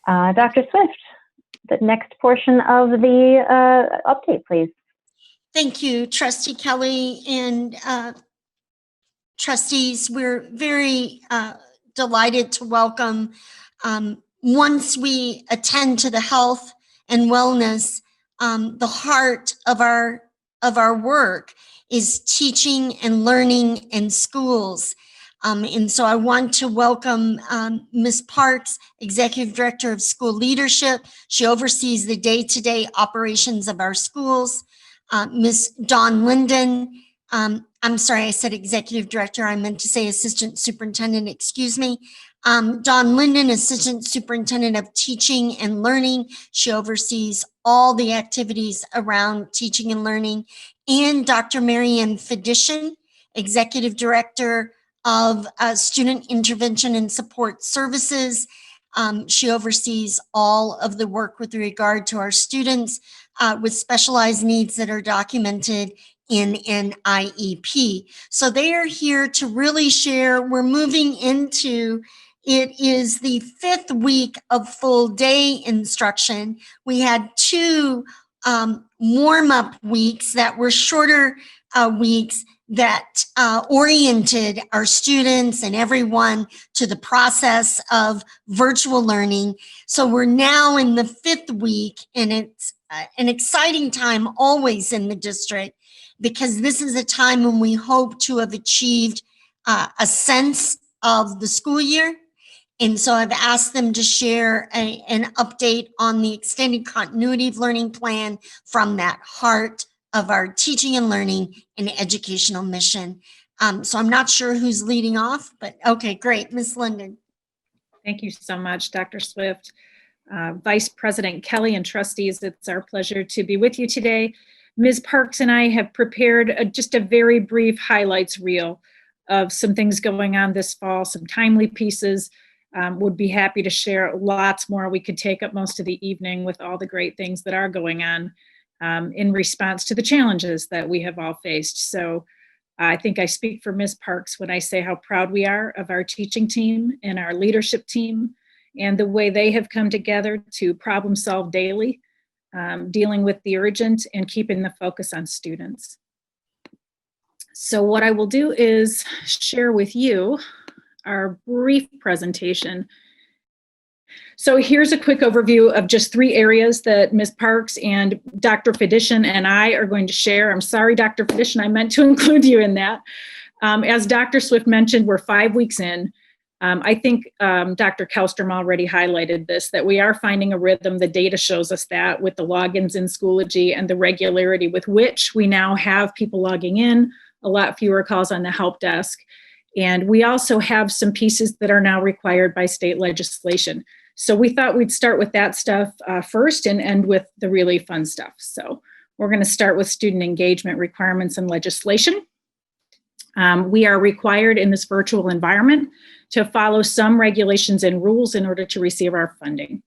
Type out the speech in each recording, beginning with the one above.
Dr. Swift, the next portion of the update, please. Thank you, Trustee Kelly and trustees. We're very delighted to welcome, once we attend to the health and wellness, the heart of our work is teaching and learning in schools. And so I want to welcome Ms. Parks, Executive Director of School Leadership. She oversees the day-to-day operations of our schools. Ms. Dawn Linden, I'm sorry, I said Executive Director, I meant to say Assistant Superintendent, excuse me. Dawn Linden, Assistant Superintendent of Teaching and Learning. She oversees all the activities around teaching and learning. And Dr. Marianne Fedician, Executive Director of Student Intervention and Support Services. She oversees all of the work with regard to our students with specialized needs that are documented in an IEP. So they are here to really share. We're moving into, it is the 5th week of full day instruction. We had 2 warm-up weeks that were shorter weeks that oriented our students and everyone to the process of virtual learning. So we're now in the 5th week, and it's an exciting time always in the district, because this is a time when we hope to have achieved a sense of the school year. And so I've asked them to share an update on the extended continuity of learning plan from that heart of our teaching and learning and educational mission. So I'm not sure who's leading off, but okay, great. Ms. Linden. Thank you so much, Dr. Swift. Vice President Kelly and trustees, it's our pleasure to be with you today. Ms. Parks and I have prepared just a very brief highlights reel of some things going on this fall, some timely pieces. Would be happy to share lots more. We could take up most of the evening with all the great things that are going on in response to the challenges that we have all faced. So I think I speak for Ms. Parks when I say how proud we are of our teaching team and our leadership team and the way they have come together to problem solve daily, dealing with the urgent and keeping the focus on students. So what I will do is share with you our brief presentation. So here's a quick overview of just 3 areas that Ms. Parks and Dr. Fedician and I are going to share. I'm sorry, Dr. Fedician, I meant to include you in that. As Dr. Swift mentioned, we're 5 weeks in. I think Dr. Kellstrom already highlighted this, that we are finding a rhythm. The data shows us that with the logins in Schoology and the regularity with which we now have people logging in, a lot fewer calls on the help desk. And we also have some pieces that are now required by state legislation. So we thought we'd start with that stuff first and end with the really fun stuff. So we're going to start with student engagement requirements and legislation. We are required in this virtual environment to follow some regulations and rules in order to receive our funding.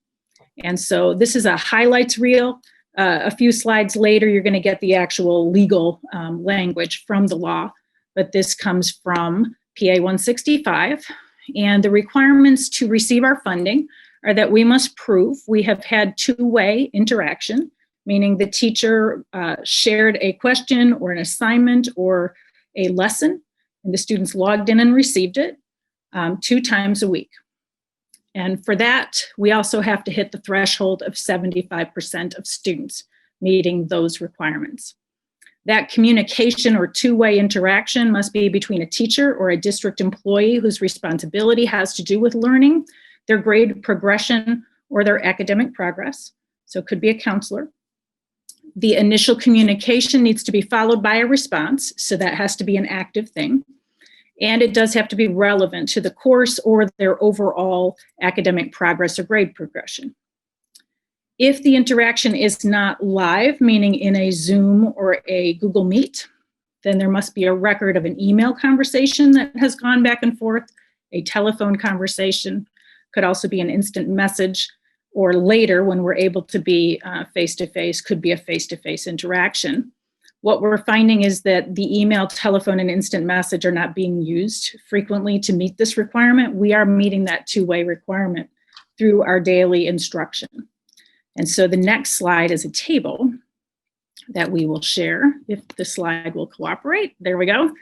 And so this is a highlights reel. A few slides later, you're going to get the actual legal language from the law, but this comes from PA 165. And the requirements to receive our funding are that we must prove we have had two-way interaction, meaning the teacher shared a question or an assignment or a lesson, and the students logged in and received it 2 times a week. And for that, we also have to hit the threshold of 75% of students meeting those requirements. That communication or two-way interaction must be between a teacher or a district employee whose responsibility has to do with learning, their grade progression, or their academic progress. So it could be a counselor. The initial communication needs to be followed by a response, so that has to be an active thing. And it does have to be relevant to the course or their overall academic progress or grade progression. If the interaction is not live, meaning in a Zoom or a Google Meet, then there must be a record of an email conversation that has gone back and forth, a telephone conversation, could also be an instant message, or later when we're able to be face-to-face, could be a face-to-face interaction. What we're finding is that the email, telephone, and instant message are not being used frequently to meet this requirement. We are meeting that two-way requirement through our daily instruction. And so the next slide is a table that we will share if the slide will cooperate. There we go.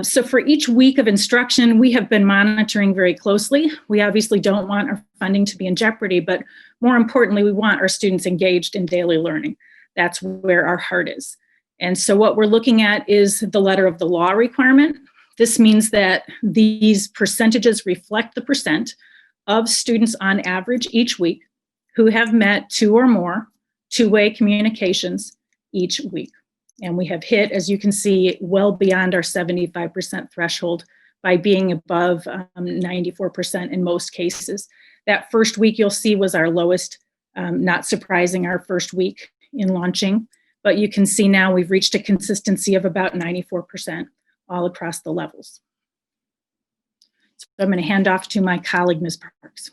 So for each week of instruction, we have been monitoring very closely. We obviously don't want our funding to be in jeopardy, but more importantly, we want our students engaged in daily learning. That's where our heart is. And so what we're looking at is the letter of the law requirement. This means that these percentages reflect the percent of students on average each week who have met 2 or more two-way communications each week. And we have hit, as you can see, well beyond our 75% threshold by being above 94% in most cases. That first week you'll see was our lowest, not surprising, our first week in launching. But you can see now we've reached a consistency of about 94% all across the levels. So I'm going to hand off to my colleague, Ms. Parks.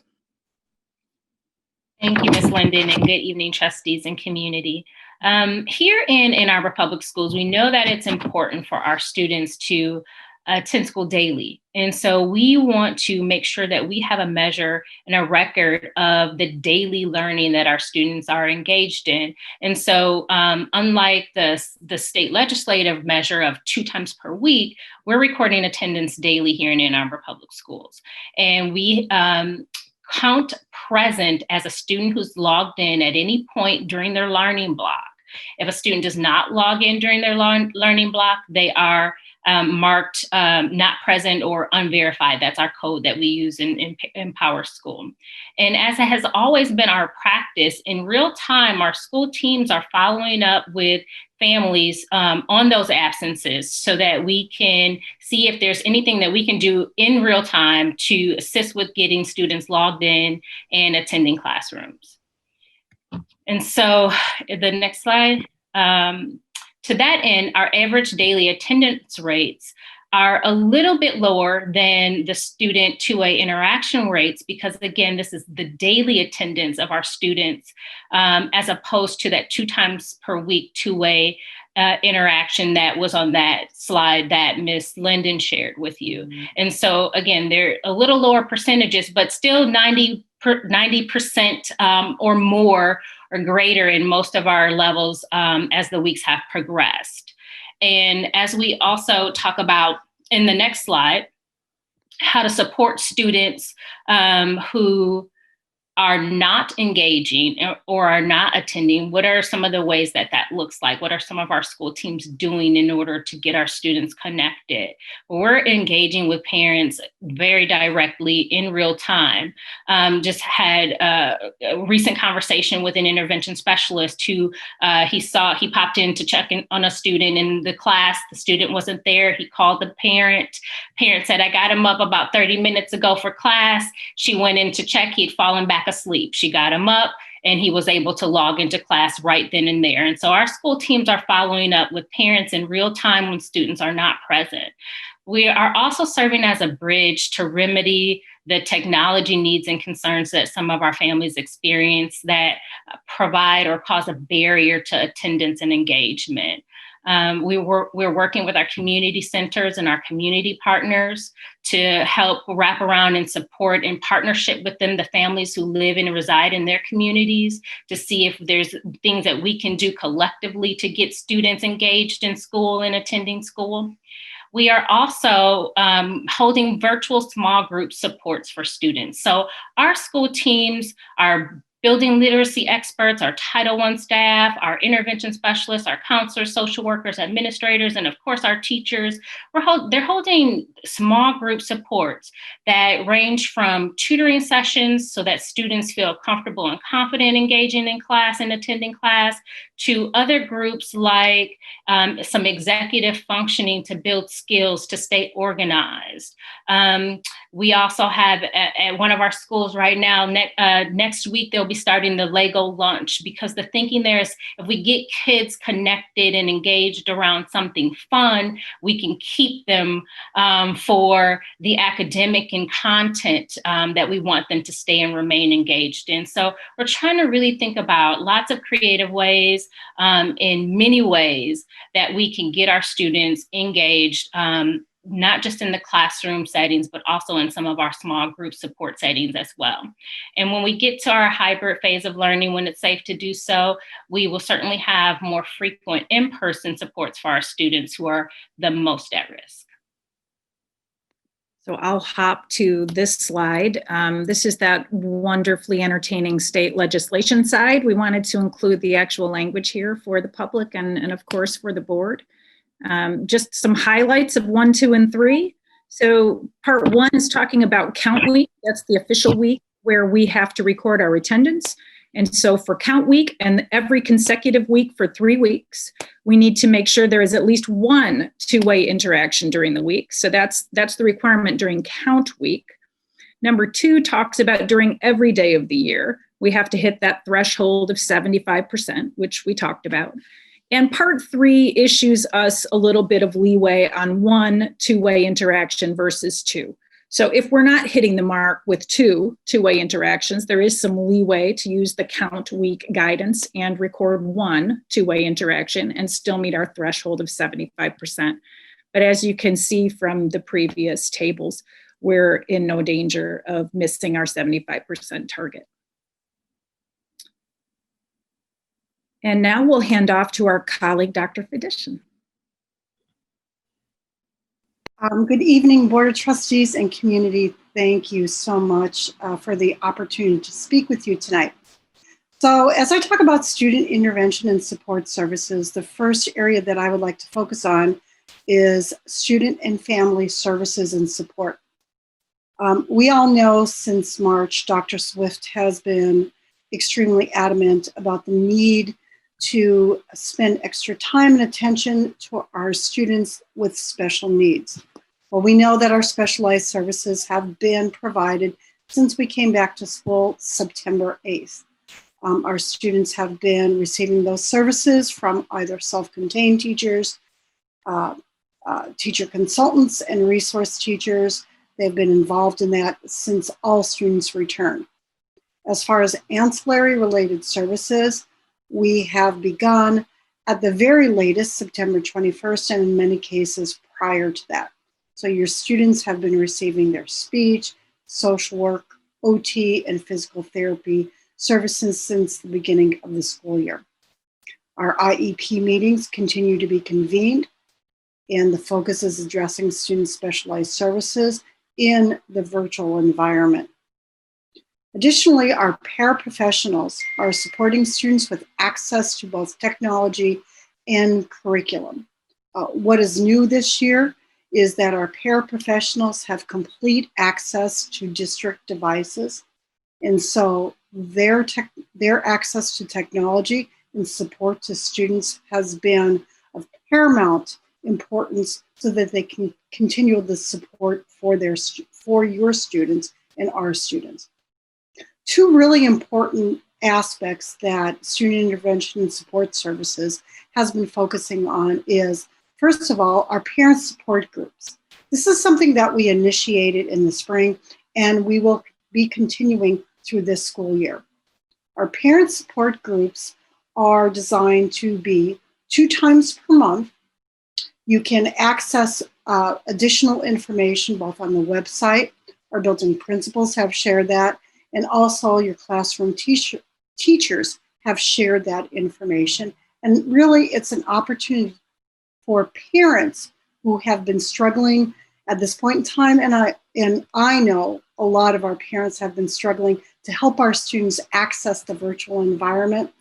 Thank you, Ms. Linden, and good evening, trustees and community. Here in Ann Arbor Public Schools, we know that it's important for our students to attend school daily. And so we want to make sure that we have a measure and a record of the daily learning that our students are engaged in. And so unlike the state legislative measure of 2 times per week, we're recording attendance daily here in Ann Arbor Public Schools. And we count present as a student who's logged in at any point during their learning block. If a student does not log in during their learning block, they are marked not present or unverified. That's our code that we use in Power School. And as it has always been our practice, in real time, our school teams are following up with families on those absences so that we can see if there's anything that we can do in real time to assist with getting students logged in and attending classrooms. And so the next slide. To that end, our average daily attendance rates are a little bit lower than the student TwoWay interaction rates because, again, this is the daily attendance of our students as opposed to that 2 times per week TwoWay interaction that was on that slide that Ms. Linden shared with you. Mm-hmm. And so, again, they're a little lower percentages, but still 90% or more or greater in most of our levels as the weeks have progressed. And as we also talk about in the next slide, how to support students who are not engaging or are not attending, what are some of the ways that that looks like? What are some of our school teams doing in order to get our students connected? We're engaging with parents very directly in real time. Just had a recent conversation with an intervention specialist who he popped in to check in on a student in the class. The student wasn't there. He called the parent. Parent said, I got him up about 30 minutes ago for class. She went in to check. He'd fallen back asleep. She got him up and he was able to log into class right then and there. And so our school teams are following up with parents in real time when students are not present. We are also serving as a bridge to remedy the technology needs and concerns that some of our families experience that provide or cause a barrier to attendance and engagement. We're working with our community centers and our community partners to help wrap around and support in partnership with them, the families who live and reside in their communities, to see if there's things that we can do collectively to get students engaged in school and attending school. We are also holding virtual small group supports for students. So our school teams are building literacy experts, our Title I staff, our intervention specialists, our counselors, social workers, administrators, and of course our teachers. They're holding small group supports that range from tutoring sessions so that students feel comfortable and confident engaging in class and attending class, to other groups like some executive functioning to build skills to stay organized. We also have at one of our schools right now, next week, they'll be starting the Lego lunch, because the thinking there is if we get kids connected and engaged around something fun, we can keep them for the academic and content that we want them to stay and remain engaged in. So we're trying to really think about lots of creative ways, in many ways, that we can get our students engaged not just in the classroom settings, but also in some of our small group support settings as well. And when we get to our hybrid phase of learning, when it's safe to do so, we will certainly have more frequent in-person supports for our students who are the most at risk. So I'll hop to this slide. This is that wonderfully entertaining state legislation side. We wanted to include the actual language here for the public and of course for the board. Just some highlights of 1, 2, and 3. So part 1 is talking about count week. That's the official week where we have to record our attendance. And so for count week and every consecutive week for 3 weeks, we need to make sure there is at least one two-way interaction during the week. So that's the requirement during count week. Number 2 talks about during every day of the year, we have to hit that threshold of 75%, which we talked about. And part 3 issues us a little bit of leeway on 1 two-way interaction versus 2. So if we're not hitting the mark with 2 two-way interactions, there is some leeway to use the count week guidance and record 1 two-way interaction and still meet our threshold of 75%. But as you can see from the previous tables, we're in no danger of missing our 75% target. And now we'll hand off to our colleague, Dr. Fedician. Good evening, Board of Trustees and community. Thank you so much for the opportunity to speak with you tonight. So as I talk about student intervention and support services, the first area that I would like to focus on is student and family services and support. We all know since March, Dr. Swift has been extremely adamant about the need to spend extra time and attention to our students with special needs. Well, we know that our specialized services have been provided since we came back to school September 8th. Our students have been receiving those services from either self-contained teachers, teacher consultants, and resource teachers. They've been involved in that since all students returned. As far as ancillary related services, we have begun at the very latest September 21st, and in many cases prior to that. So your students have been receiving their speech, social work, OT, and physical therapy services since the beginning of the school year. Our IEP meetings continue to be convened, and the focus is addressing student specialized services in the virtual environment. Additionally, our paraprofessionals are supporting students with access to both technology and curriculum. What is new this year is that our paraprofessionals have complete access to district devices. And so their access to technology and support to students has been of paramount importance so that they can continue the support for your students and our students. 2 really important aspects that student intervention and support services has been focusing on is, first of all, our parent support groups. This is something that we initiated in the spring, and we will be continuing through this school year. Our parent support groups are designed to be 2 times per month. You can access additional information both on the website. Our built-in principals have shared that, and also your classroom teachers have shared that information. And really, it's an opportunity for parents who have been struggling at this point in time, and I know a lot of our parents have been struggling to help our students access the virtual environment.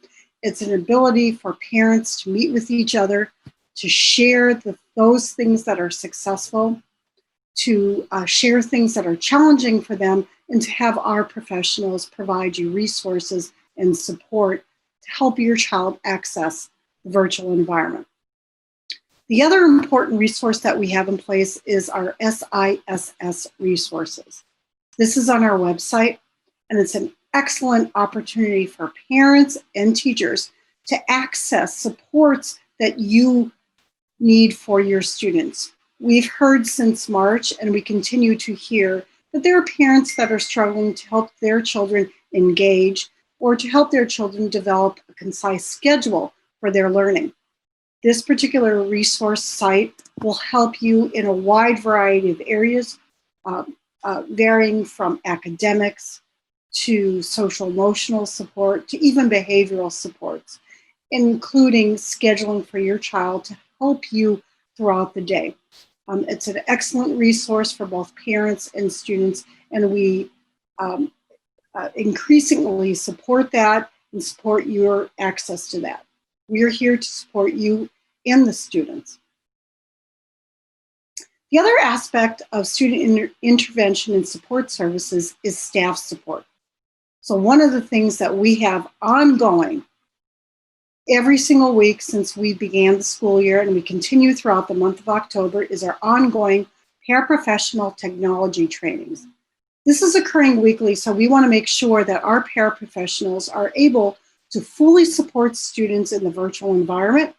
It's an ability for parents to meet with each other, to share those things that are successful, to share things that are challenging for them, and to have our professionals provide you resources and support to help your child access the virtual environment. The other important resource that we have in place is our SISS resources. This is on our website, and it's an excellent opportunity for parents and teachers to access supports that you need for your students. We've heard since March, and we continue to hear, that there are parents that are struggling to help their children engage or to help their children develop a concise schedule for their learning. This particular resource site will help you in a wide variety of areas, varying from academics to social emotional support to even behavioral supports, including scheduling for your child to help you throughout the day. It's an excellent resource for both parents and students, and we increasingly support that and support your access to that. We are here to support you and the students. The other aspect of student intervention and support services is staff support. So one of the things that we have ongoing every single week since we began the school year, and we continue throughout the month of October, is our ongoing paraprofessional technology trainings. This is occurring weekly, so we want to make sure that our paraprofessionals are able to fully support students in the virtual environment.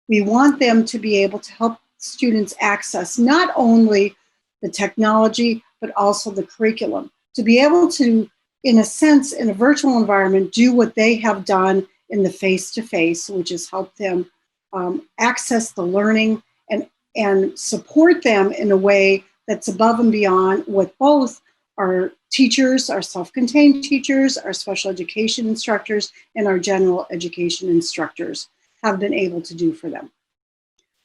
We want them to be able to help students access not only the technology, but also the curriculum, to be able to, in a sense, in a virtual environment, do what they have done in the face-to-face, which is help them access the learning and support them in a way that's above and beyond what both our teachers, our self-contained teachers, our special education instructors, and our general education instructors have been able to do for them.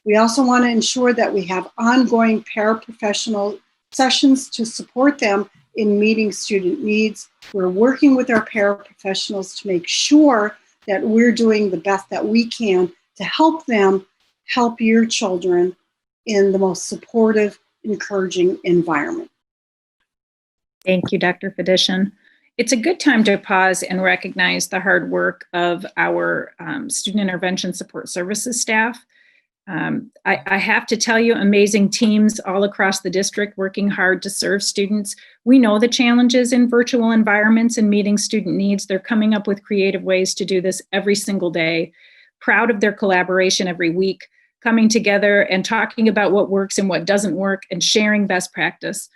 We also want to ensure that we have ongoing paraprofessional sessions to support them in meeting student needs. We're working with our paraprofessionals to make sure that we're doing the best that we can to help them help your children in the most supportive, encouraging environment. Thank you, Dr. Fedician. It's a good time to pause and recognize the hard work of our student intervention support services staff. I have to tell you, amazing teams all across the district working hard to serve students. We know the challenges in virtual environments and meeting student needs. They're coming up with creative ways to do this every single day. Proud of their collaboration every week, coming together and talking about what works and what doesn't work and sharing best practice.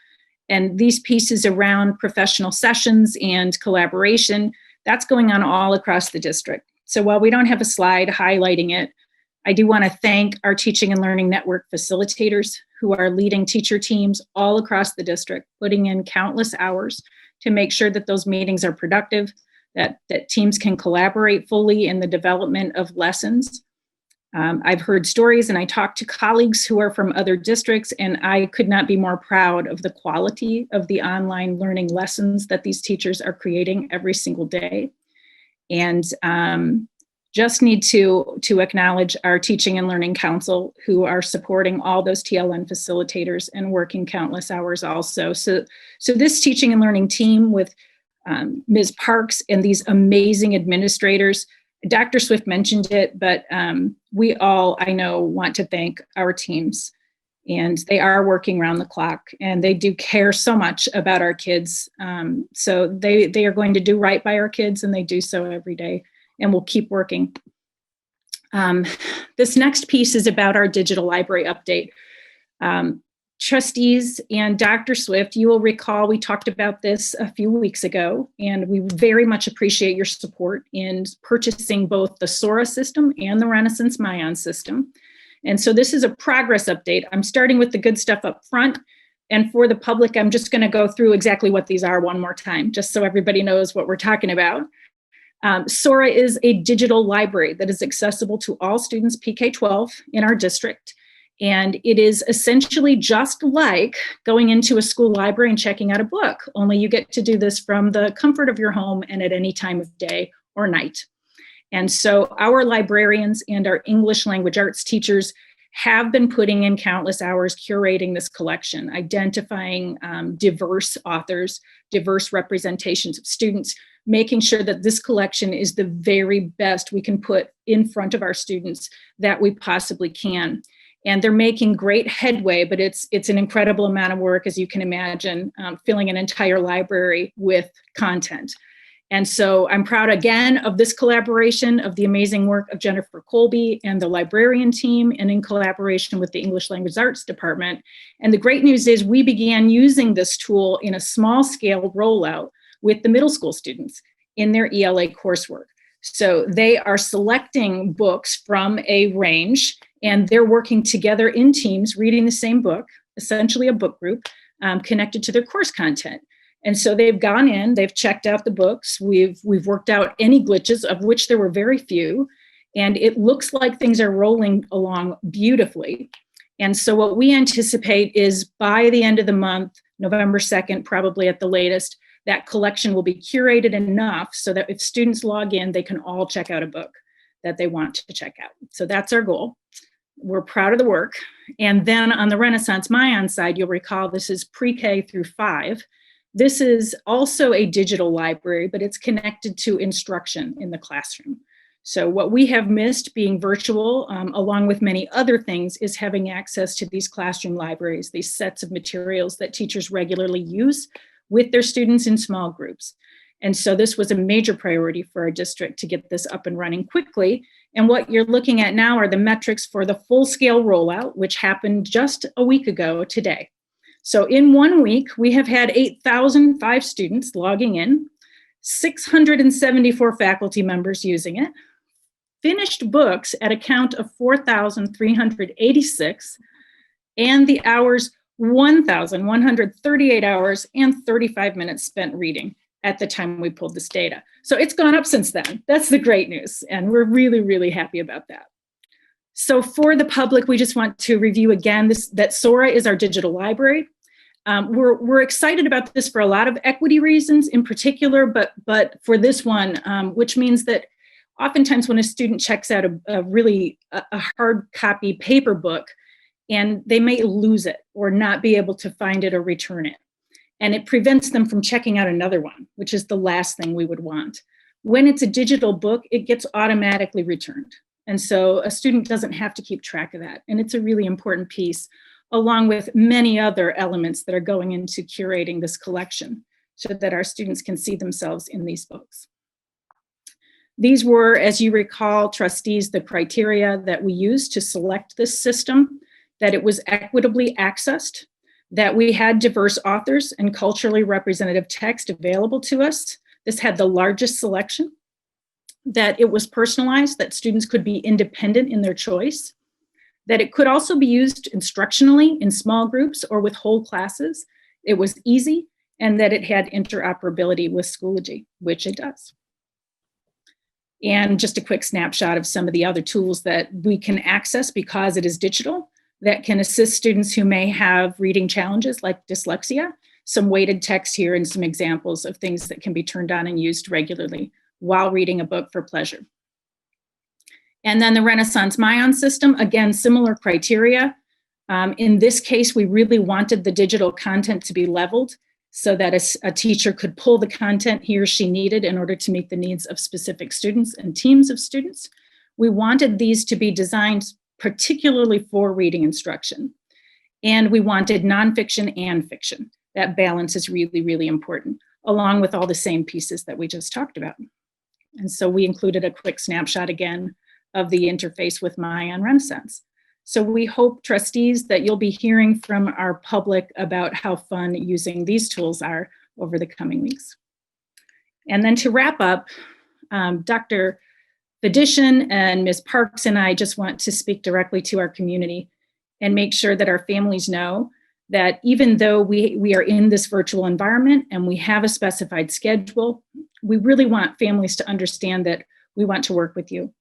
And these pieces around professional sessions and collaboration, that's going on all across the district. So while we don't have a slide highlighting it, I do want to thank our Teaching and Learning Network facilitators who are leading teacher teams all across the district, putting in countless hours to make sure that those meetings are productive, that teams can collaborate fully in the development of lessons. I've heard stories and I talked to colleagues who are from other districts, and I could not be more proud of the quality of the online learning lessons that these teachers are creating every single day. And just need to acknowledge our Teaching and Learning Council who are supporting all those TLN facilitators and working countless hours also. So this teaching and learning team with Ms. Parks and these amazing administrators, Dr. Swift mentioned it, but we all, I know, want to thank our teams, and they are working around the clock and they do care so much about our kids. So they are going to do right by our kids, and they do so every day. And we'll keep working. This next piece is about our digital library update. Trustees and Dr. Swift, you will recall we talked about this a few weeks ago, and we very much appreciate your support in purchasing both the Sora system and the Renaissance Mayan system. And so this is a progress update. I'm starting with the good stuff up front. And for the public, I'm just going to go through exactly what these are one more time, just so everybody knows what we're talking about. Sora is a digital library that is accessible to all students PK-12 in our district. And it is essentially just like going into a school library and checking out a book, only you get to do this from the comfort of your home and at any time of day or night. And so our librarians and our English language arts teachers have been putting in countless hours curating this collection, identifying diverse authors, diverse representations of students, making sure that this collection is the very best we can put in front of our students that we possibly can. And they're making great headway, but it's an incredible amount of work, as you can imagine, filling an entire library with content. And so I'm proud again of this collaboration, of the amazing work of Jennifer Colby and the librarian team, and in collaboration with the English Language Arts Department. And the great news is we began using this tool in a small scale rollout with the middle school students in their ELA coursework. So they are selecting books from a range, and they're working together in teams, reading the same book, essentially a book group, connected to their course content. And so they've gone in, they've checked out the books, we've worked out any glitches, of which there were very few, and it looks like things are rolling along beautifully. And so what we anticipate is by the end of the month, November 2nd, probably at the latest, that collection will be curated enough so that if students log in, they can all check out a book that they want to check out. So that's our goal. We're proud of the work. And then on the Renaissance Mayan side, you'll recall this is pre-K through 5. This is also a digital library, but it's connected to instruction in the classroom. So what we have missed being virtual, along with many other things, is having access to these classroom libraries, these sets of materials that teachers regularly use with their students in small groups. And so this was a major priority for our district to get this up and running quickly. And what you're looking at now are the metrics for the full-scale rollout, which happened just a week ago today. So in 1 week, we have had 8,005 students logging in, 674 faculty members using it, finished books at a count of 4,386, and the hours 1,138 hours and 35 minutes spent reading at the time we pulled this data. So it's gone up since then. That's the great news. And we're really, really happy about that. So for the public, we just want to review again that Sora is our digital library. We're excited about this for a lot of equity reasons in particular, but for this one, which means that oftentimes when a student checks out a hard copy paper book, and they may lose it or not be able to find it or return it. And it prevents them from checking out another one, which is the last thing we would want. When it's a digital book, it gets automatically returned. And so a student doesn't have to keep track of that. And it's a really important piece, along with many other elements that are going into curating this collection so that our students can see themselves in these books. These were, as you recall, trustees, the criteria that we used to select this system: that it was equitably accessed, that we had diverse authors and culturally representative text available to us. This had the largest selection, that it was personalized, that students could be independent in their choice, that it could also be used instructionally in small groups or with whole classes. It was easy, and that it had interoperability with Schoology, which it does. And just a quick snapshot of some of the other tools that we can access because it is digital, that can assist students who may have reading challenges like dyslexia. Some weighted text here and some examples of things that can be turned on and used regularly while reading a book for pleasure. And then the Renaissance Mayan system, again, similar criteria. In this case, we really wanted the digital content to be leveled so that a teacher could pull the content he or she needed in order to meet the needs of specific students and teams of students. We wanted these to be designed particularly for reading instruction. And we wanted nonfiction and fiction. That balance is really, really important, along with all the same pieces that we just talked about. And so we included a quick snapshot again of the interface with Mayan Renaissance. So we hope, trustees, that you'll be hearing from our public about how fun using these tools are over the coming weeks. And then to wrap up, Dr. Fedician and Ms. Parks and I just want to speak directly to our community and make sure that our families know that even though we are in this virtual environment and we have a specified schedule, we really want families to understand that we want to work with you.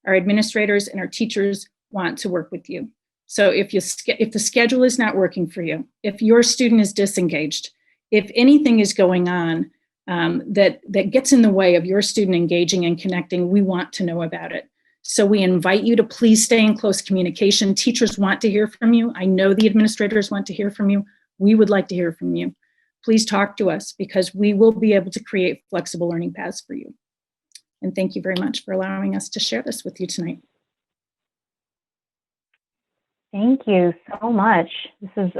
Our administrators and our teachers want to work with you. So if the schedule is not working for you, if your student is disengaged, if anything is going on that gets in the way of your student engaging and connecting, we want to know about it. So we invite you to please stay in close communication. Teachers want to hear from you. I know the administrators want to hear from you. We would like to hear from you. Please talk to us because we will be able to create flexible learning paths for you. And thank you very much for allowing us to share this with you tonight. Thank you so much. This is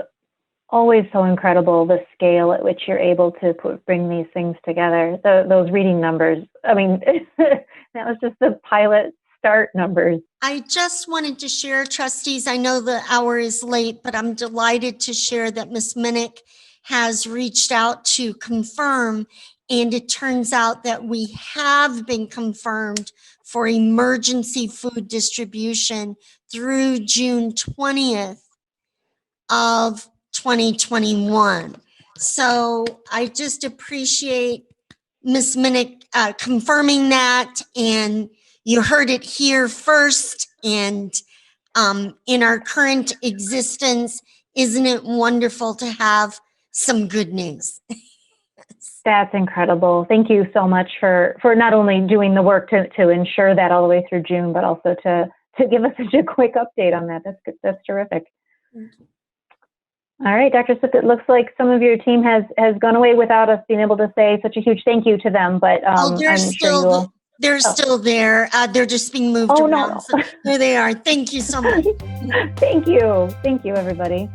always so incredible, the scale at which you're able to bring these things together. Those reading numbers, I mean, that was just the pilot start numbers. I just wanted to share, trustees, I know the hour is late, but I'm delighted to share that Ms. Minnick has reached out to confirm And it turns out that we have been confirmed for emergency food distribution through June 20th of 2021. So I just appreciate Ms. Minnick confirming that, and you heard it here first. And in our current existence, isn't it wonderful to have some good news? That's incredible. Thank you so much for not only doing the work to ensure that all the way through June, but also to give us such a quick update on that. That's good. That's terrific. All right, Dr. Swift, it looks like some of your team has gone away without us being able to say such a huge thank you to them, but I'm sure you will. They're still there. They're just being moved around. No. So there they are. Thank you so much. Thank you. Thank you, everybody.